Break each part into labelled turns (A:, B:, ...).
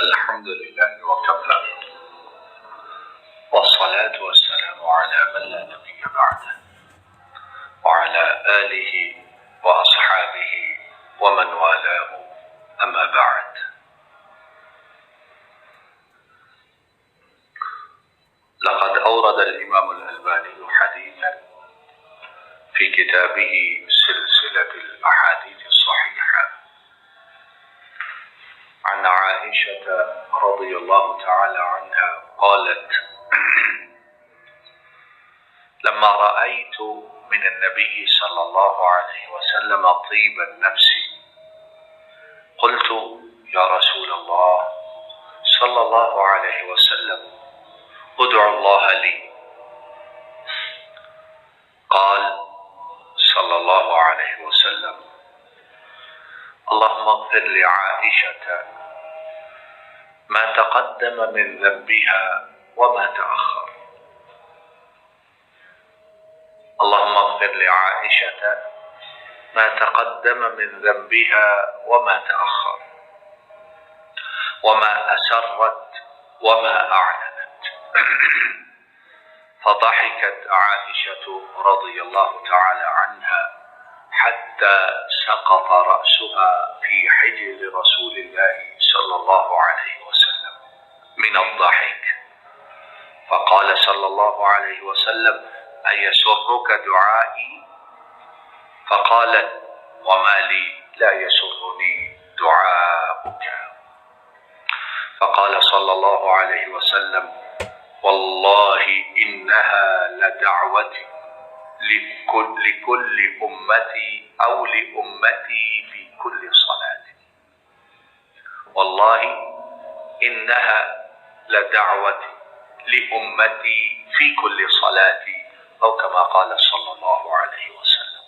A: الحمد لله وكفى والصلاة والسلام على من لا نبي بعده وعلى آله وأصحابه ومن والاه أما بعد. لقد أورد الإمام الألباني حديثا في كتابه سلسلة الأحاديث الصحيحة عن عائشة رضي الله تعالى عنها قالت: لما رأيت من النبي صلى الله عليه وسلم طيب النفس قلت: يا رسول الله صلى الله عليه وسلم ادع الله لي. قال صلى الله عليه وسلم: اللهم اغفر لعائشة ما تقدم من ذنبها وما تأخر. اللهم اغفر لعائشة ما تقدم من ذنبها وما تأخر وما أسرت وما أعلنت. فضحكت عائشة رضي الله تعالى عنها حتى سقط رأسها في حجر رسول الله صلى الله عليه وسلم من الضحك. فقال صلى الله عليه وسلم: أيسرك دعائي؟ فقالت: وما لي لا يسرني دعاؤك. فقال صلى الله عليه وسلم: والله إنها لدعوتي لكل أمتي أو لأمتي في كل صلاة. والله إنها لدعوتي لأمتي في كل صلاة، أو كما قال صلى الله عليه وسلم.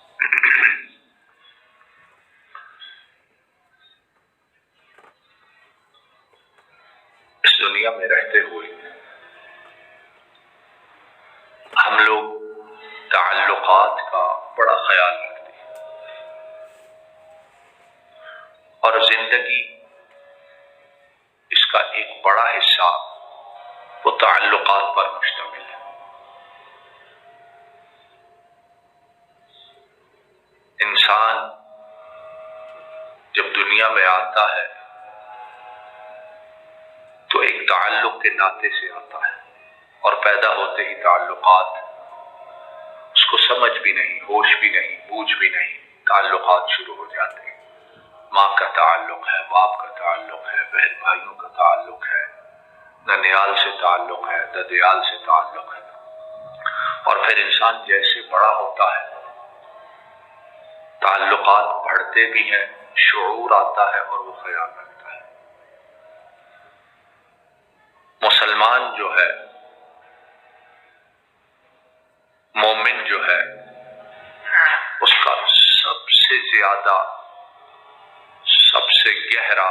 A: اس دنیا میں رہتے ہوئے ہم لوگ تعلقات کا بڑا خیال رکھتے ہیں، اور زندگی اس کا ایک بڑا حصہ وہ تعلقات پر مشتمل ہے۔ انسان جب دنیا میں آتا ہے تو ایک تعلق کے ناطے سے آتا ہے، اور پیدا ہوتے ہی تعلقات اس کو سمجھ بھی نہیں، ہوش بھی نہیں، بوجھ بھی نہیں، تعلقات شروع ہو جاتے ہیں۔ ماں کا تعلق ہے، باپ کا تعلق ہے، بہن بھائیوں کا تعلق ہے، ننیال سے تعلق ہے، ددیال سے تعلق ہے، اور پھر انسان جیسے بڑا ہوتا ہے تعلقات بڑھتے بھی ہیں، شعور آتا ہے اور وہ خیال رکھتا ہے۔ مسلمان جو ہے، مومن جو ہے، اس کا سب سے زیادہ، سب سے گہرا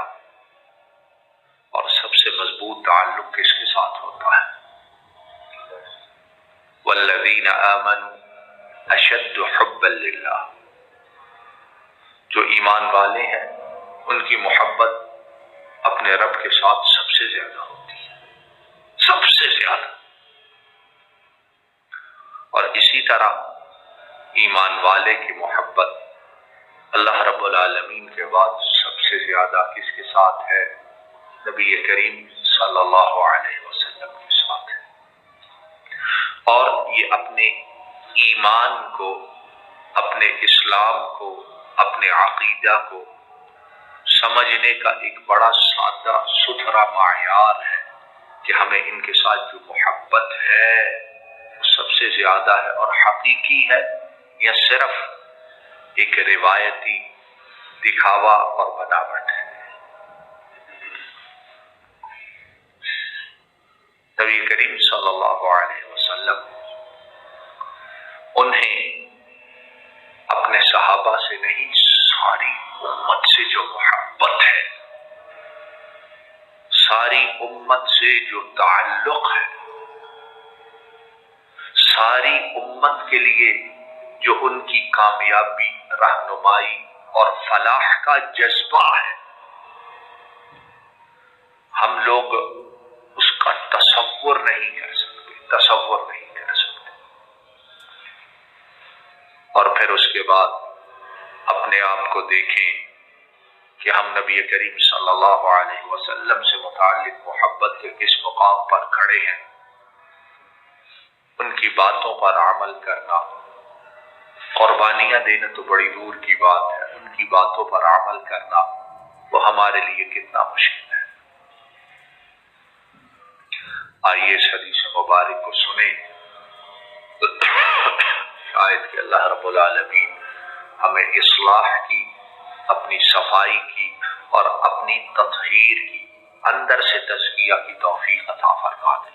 A: اور سب سے مضبوط تعلق کس کے ساتھ ہوتا ہے؟ والذین آمنوا اشد حبا للہ، جو ایمان والے ہیں ان کی محبت اپنے رب کے ساتھ سب سے زیادہ ہوتی ہے، سب سے زیادہ۔ اور اسی طرح ایمان والے کی محبت اللہ رب العالمین کے بعد سب سے زیادہ کس کے ساتھ ہے؟ نبی کریم صلی اللہ علیہ وسلم کے ساتھ ہے۔ اور یہ اپنے ایمان کو، اپنے اسلام کو، اپنے عقیدہ کو سمجھنے کا ایک بڑا سادہ ستھرا معیار ہے کہ ہمیں ان کے ساتھ جو محبت ہے وہ سب سے زیادہ ہے اور حقیقی ہے، یا صرف ایک روایتی دکھاوا اور بناوٹ ہے۔ نبی کریم صلی اللہ علیہ وسلم انہیں اپنے صحابہ سے نہیں، ساری امت سے جو محبت ہے، ساری امت سے جو تعلق ہے، ساری امت کے لیے جو ان کی کامیابی، رہنمائی اور فلاح کا جذبہ ہے، ہم لوگ اس کا تصور نہیں کر سکتے، اور پھر اس کے بعد اپنے آپ کو دیکھیں کہ ہم نبی کریم صلی اللہ علیہ وسلم سے متعلق محبت کے کس مقام پر کھڑے ہیں۔ ان کی باتوں پر عمل کرنا، قربانیاں دینا تو بڑی دور کی بات ہے، ان کی باتوں پر عمل کرنا وہ ہمارے لیے کتنا مشکل ہے۔ آئیے اس حدیث مبارک کو سنیں، شاید کہ اللہ رب العالمین ہمیں اصلاح کی، اپنی صفائی کی اور اپنی تطہیر کی، اندر سے تزکیہ کی توفیق عطا فرما دے۔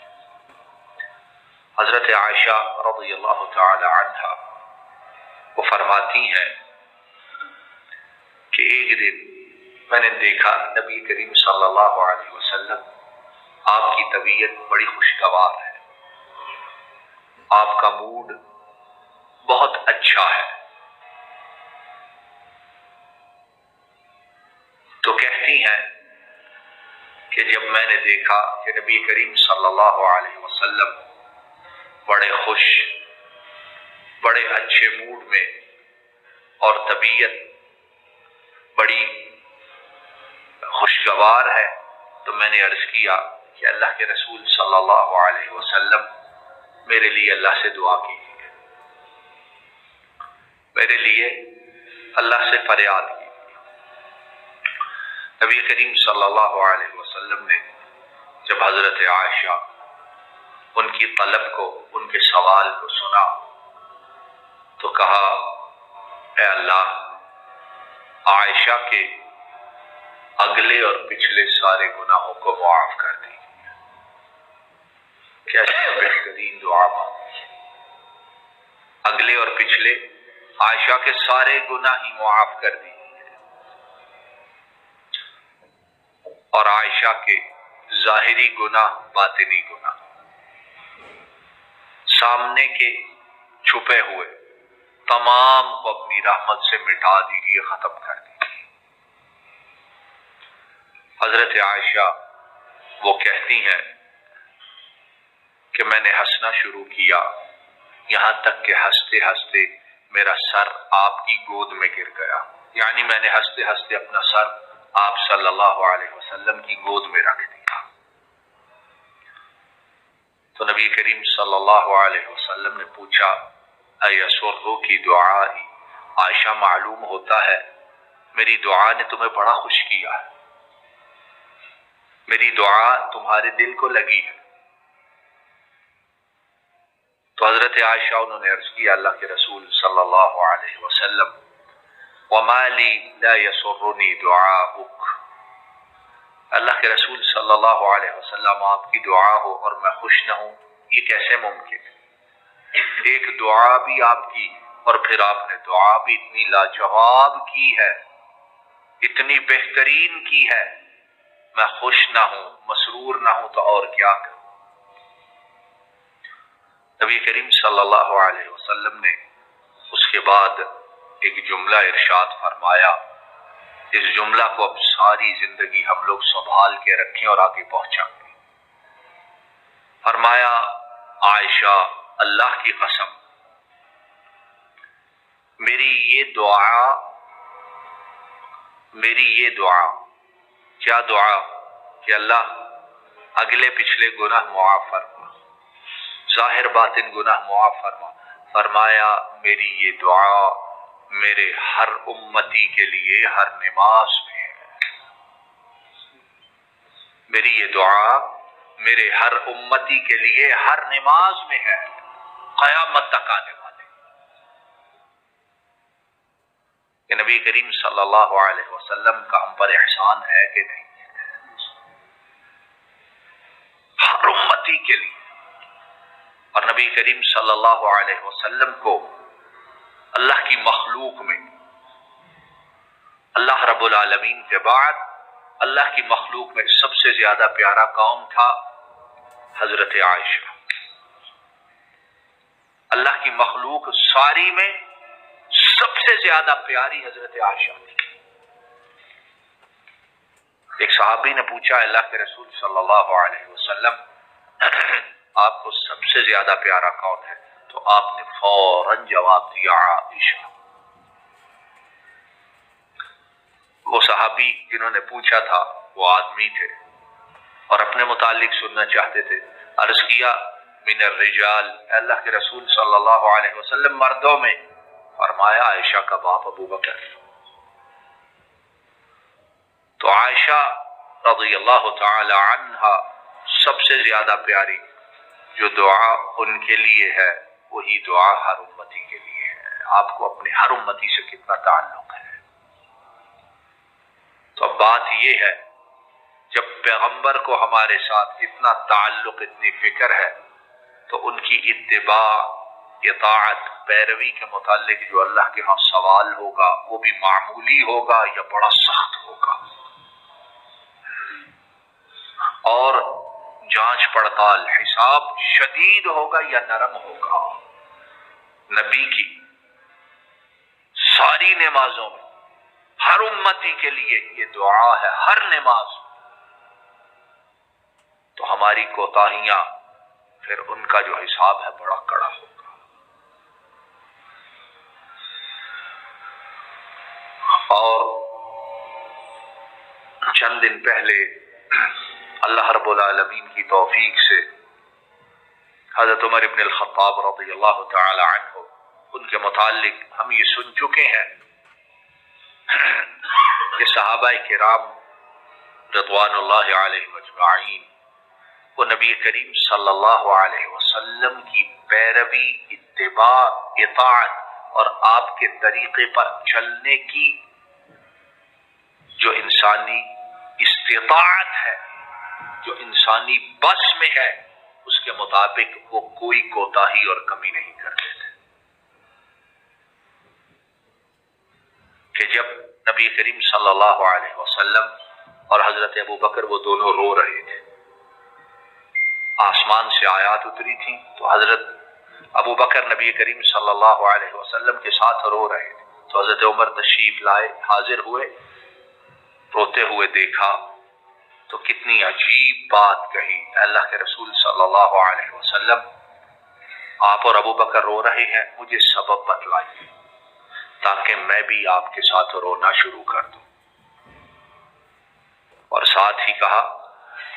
A: حضرت عائشہ رضی اللہ تعالی عنہا وہ فرماتی ہیں کہ ایک دن میں نے دیکھا نبی کریم صلی اللہ علیہ وسلم، آپ کی طبیعت بڑی خوشگوار ہے، آپ کا موڈ بہت اچھا ہے، تو کہتی ہیں کہ جب میں نے دیکھا کہ نبی کریم صلی اللہ علیہ وسلم بڑے خوش، بڑے اچھے موڈ میں اور طبیعت بڑی خوشگوار ہے، تو میں نے عرض کیا کہ اللہ کے رسول صلی اللہ علیہ وسلم میرے لیے اللہ سے دعا کیجیے، میرے لیے اللہ سے فریاد کی۔ نبی کریم صلی اللہ علیہ وسلم نے جب حضرت عائشہ ان کی طلب کو، ان کے سوال کو سنا تو کہا، اے اللہ، عائشہ کے اگلے اور پچھلے سارے گناہوں کو معاف کر دی۔ کیسی بہترین دعا مانگی، اگلے اور پچھلے عائشہ کے سارے گناہ ہی معاف کر دی، اور عائشہ کے ظاہری گناہ، باطنی گناہ، سامنے کے چھپے ہوئے تمام کو اپنی رحمت سے مٹا دیجیے، ختم کر دیجیے۔ حضرت عائشہ وہ کہتی ہیں کہ میں نے ہنسنا شروع کیا، یہاں تک کہ ہنستے ہنستے میرا سر آپ کی گود میں گر گیا، یعنی میں نے ہنستے ہنستے اپنا سر آپ صلی اللہ علیہ وسلم کی گود میں رکھ دیا۔ تو نبی کریم صلی اللہ علیہ وسلم نے پوچھا، ایسرو کی دعائی، عائشہ معلوم ہوتا ہے میری دعا نے تمہیں بڑا خوش کیا ہے، میری دعا تمہارے دل کو لگی ہے۔ تو حضرت عائشہ انہوں نے عرض کیا، اللہ کے رسول صلی اللہ علیہ وسلم، وما لی لا یسرنی دعاؤک، اللہ کے رسول صلی اللہ علیہ وسلم آپ کی دعا ہو اور میں خوش نہ ہوں، یہ کیسے ممکن ہے؟ ایک دعا بھی آپ کی، اور پھر آپ نے دعا بھی اتنی لاجواب کی ہے، اتنی بہترین کی ہے، میں خوش نہ ہوں، مسرور نہ ہوں تو اور کیا کروں؟ نبی کریم صلی اللہ علیہ وسلم نے اس کے بعد ایک جملہ ارشاد فرمایا، اس جملہ کو اب ساری زندگی ہم لوگ سنبھال کے رکھیں اور آگے پہنچائیں۔ فرمایا، عائشہ اللہ کی قسم، میری یہ دعا، کیا دعا؟ کہ اللہ اگلے پچھلے گناہ معاف فرما، ظاہر باطن گناہ معاف فرما۔ فرمایا میری یہ دعا میرے ہر امتی کے لیے ہر نماز میں ہے، میری یہ دعا میرے ہر امتی کے لیے ہر نماز میں ہے، قیامت تک آنے والے۔ کہ نبی کریم صلی اللہ علیہ وسلم کا ہم پر احسان ہے کہ نہیں؟ ہر امتی کے لیے۔ اور نبی کریم صلی اللہ علیہ وسلم کو اللہ کی مخلوق میں، اللہ رب العالمین کے بعد اللہ کی مخلوق میں سب سے زیادہ پیارا کون تھا؟ حضرت عائشہ۔ اللہ کی مخلوق ساری میں سب سے زیادہ پیاری حضرت عائشہ تھی۔ ایک صحابی نے پوچھا اللہ کے رسول صلی اللہ علیہ وسلم آپ کو سب سے زیادہ پیارا کون ہے؟ تو آپ نے فوراً جواب دیا عائشہ۔ وہ صحابی جنہوں نے پوچھا تھا وہ آدمی تھے اور اپنے متعلق سننا چاہتے تھے۔ عرض کیا من الرجال، اللہ کے رسول صلی اللہ علیہ وسلم مردوں میں؟ فرمایا عائشہ کا باپ ابو بکر۔ تو عائشہ رضی اللہ تعالی عنہا سب سے زیادہ پیاری جو دعا ان کے لیے ہے وہی دعا ہر امتی کے لیے ہے۔ آپ کو اپنے ہر امتی سے کتنا تعلق ہے؟ تو اب بات یہ ہے جب پیغمبر کو ہمارے ساتھ اتنا تعلق، اتنی فکر ہے، تو ان کی اتباع، اطاعت، پیروی کے متعلق جو اللہ کے ہاں سوال ہوگا وہ بھی معمولی ہوگا یا بڑا سخت ہوگا، اور جانچ پڑتال، حساب شدید ہوگا یا نرم ہوگا۔ نبی کی ساری نمازوں میں ہر امتی کے لیے یہ دعا ہے، ہر نماز۔ تو ہماری کوتاہیاں، پھر ان کا جو حساب ہے بڑا کڑا ہوگا۔ اور چند دن پہلے اللہ رب العالمین کی توفیق سے حضرت عمر ابن الخطاب رضی اللہ تعالی عنہ، ان کے متعلق ہم یہ سن چکے ہیں کہ صحابہ کرام رضوان اللہ علیہم اجمعین وہ نبی کریم صلی اللہ علیہ وسلم کی پیروی، اتباع، اطاعت اور آپ کے طریقے پر چلنے کی جو انسانی استطاعت ہے، جو انسانی بس میں ہے، اس کے مطابق وہ کوئی کوتاہی اور کمی نہیں کرتے تھے۔ کہ جب نبی کریم صلی اللہ علیہ وسلم اور حضرت ابو بکر وہ دونوں رو رہے تھے، آسمان سے آیات اتری تھیں تو حضرت ابو بکر نبی کریم صلی اللہ علیہ وسلم کے ساتھ رو رہے تھے، تو حضرت عمر تشریف لائے، حاضر ہوئے، روتے ہوئے دیکھا تو کتنی عجیب بات کہی۔ اللہ کے رسول صلی اللہ علیہ وسلم آپ اور ابو بکر رو رہے ہیں، مجھے سبب بتلائیے تاکہ میں بھی آپ کے ساتھ رونا شروع کر دوں، اور ساتھ ہی کہا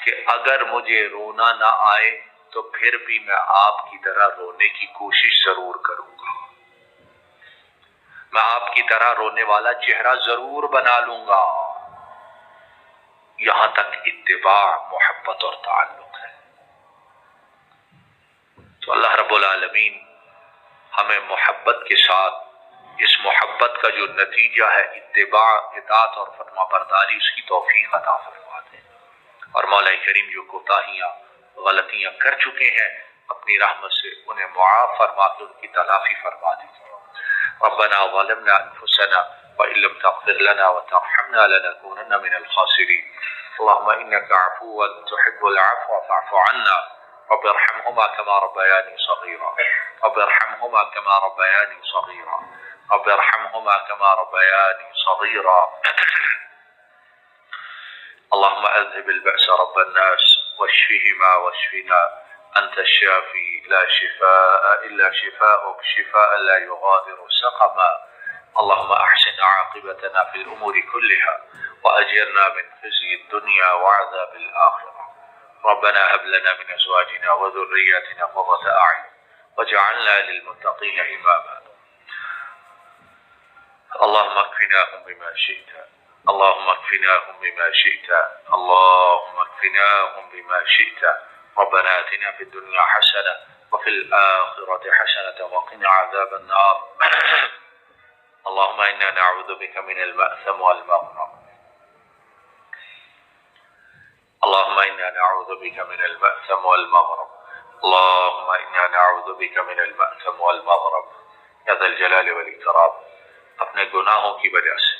A: کہ اگر مجھے رونا نہ آئے تو پھر بھی میں آپ کی طرح رونے کی کوشش ضرور کروں گا، میں آپ کی طرح رونے والا چہرہ ضرور بنا لوں گا۔ یہاں تک اتباع، محبت اور تعلق ہے۔ تو اللہ رب العالمین ہمیں محبت کے ساتھ، اس محبت کا جو نتیجہ ہے اتباع، اطاعت اور فرما برداری، اس کی توفیق عطا فرما دے، اور مولا کریم جو کوتاہیاں، غلطیاں کر چکے ہیں اپنی رحمت سے انہیں معاف فرما کے ان کی تلافی فرما دے۔ ربنا ظلمنا انفسنا وان لم تغفر لنا وترحمنا لنكونن من الخاسرين اللهم انك عفو تحب العفو فاعف عنا رب ارحمهما كما ربياني صغيرا رب ارحمهما كما ربياني صغيرا رب ارحمهما كما ربياني صغيرا اللهم اذهب البأس رب الناس واشفهما واشفنا أنت الشافي لا شفاء إلا شفاءك شفاء لا يغادر سقما اللهم أحسن عاقبتنا في الأمور كلها وأجرنا من خزي الدنيا وعذاب الآخرة ربنا هب لنا من أزواجنا وذرياتنا قرة أعين واجعلنا للمتقين إماما اللهم اكفناهم بما شئت اللهم اكفناهم بما شئت اللهم اكفناهم بما شئت ربنا آتنا في الدنيا حسنة وفي الآخرة حسنة وقنا عذاب النار اللهم إنا نعوذ بك من المأثم والمغرم اللهم إنا نعوذ بك من المأثم والمغرم اللهم إنا نعوذ بك من المأثم والمغرم يا ذا الجلال والإكرام اپنے گناہوں کی وجہ سے،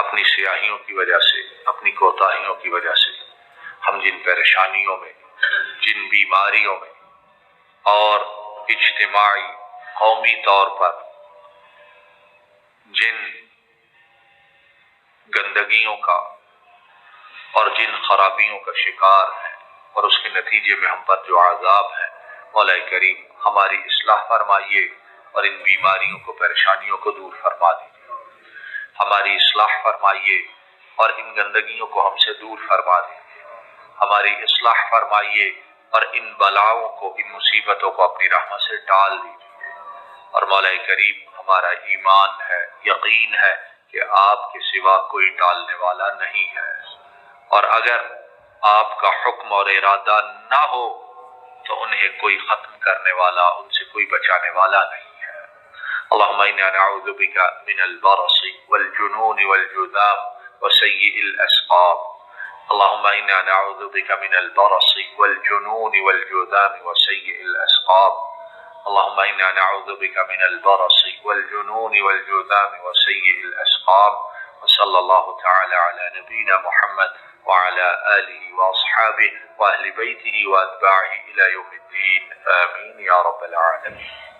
A: اپنی سیاہیوں کی وجہ سے، اپنی کوتاہیوں کی وجہ سے ہم جن پریشانیوں میں، جن بیماریوں میں اور اجتماعی قومی طور پر جن گندگیوں کا اور جن خرابیوں کا شکار ہیں اور اس کے نتیجے میں ہم پر جو عذاب ہیں، مولا کریم ہماری اصلاح فرمائیے اور ان بیماریوں کو، پریشانیوں کو دور فرما دیجیے، ہماری اصلاح فرمائیے اور ان گندگیوں کو ہم سے دور فرما دیجیے، ہماری اصلاح فرمائیے اور ان بلاؤں کو، ان مصیبتوں کو اپنی رحمت سے ٹال دیجیے۔ اور مولا کریم ہمارا ایمان ہے، یقین ہے کہ آپ کے سوا کوئی ٹالنے والا نہیں ہے، اور اگر آپ کا حکم اور ارادہ نہ ہو تو انہیں کوئی ختم کرنے والا، ان سے کوئی بچانے والا نہیں ہے۔ اللہم انا نعوذ بک من البرص والجنون والجذام وسیء الاسقام۔ اللہم انا نعوذ بک من البرص والجنون والجذام وسیء الاسقام۔ اللہم انا نعوذ بک من البرص والجنون والجذام وسیء الاسقام۔ وصلی اللہ تعالی علی نبینا محمد وعلى آله وأصحابه وأهل بيته وأتباعه إلى يوم الدين، آمين يا رب العالمين۔